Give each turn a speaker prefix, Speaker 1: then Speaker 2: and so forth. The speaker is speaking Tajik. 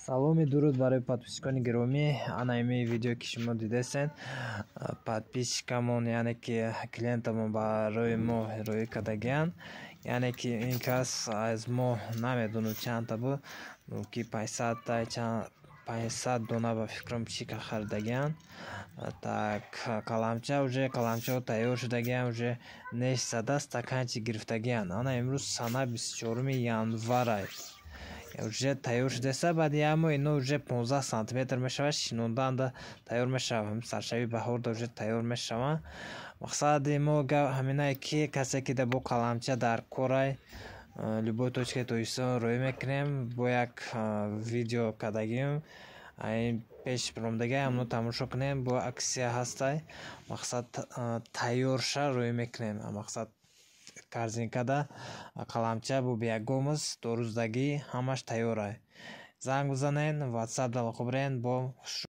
Speaker 1: Саломи дуруд барои подписчикони гиромӣ. Ана ими видео ки шумо дидесен подписчикамон яъне ки клиентамон барои мо ҳироӣ кардагиянд. Яъне ки ин кас аз мо намедонад чанда буд ки 500 дона ба фикрам чика харидагаанд. Так каламчао тайёр шудагиянд, уже неш зада стаканчик гирифтагиянд. Ана имрӯз сана 24 январ аст. Уже тайёр шудеса, баъди як моҳ ино уже 15 сантиметр мешавад, шинонданда тайёр мешавад, саршави баҳорда уже тайёр мешавад. Мақсади мо ҳаминае ки касе ки бо каламча дар корай, любой точкаи Тоҷикистон роӣ мекунем, бо як видео кардагим пеш ромдаги амно тамошо кунем, бо аксия ҳастай. Мақсад тайёрша роӣ мекунем, мақсад корзинкада каламча бо биягомыз дорӯздагӣ ҳамаш тайёр аст. Занг бизанед, WhatsApp далохобирен бо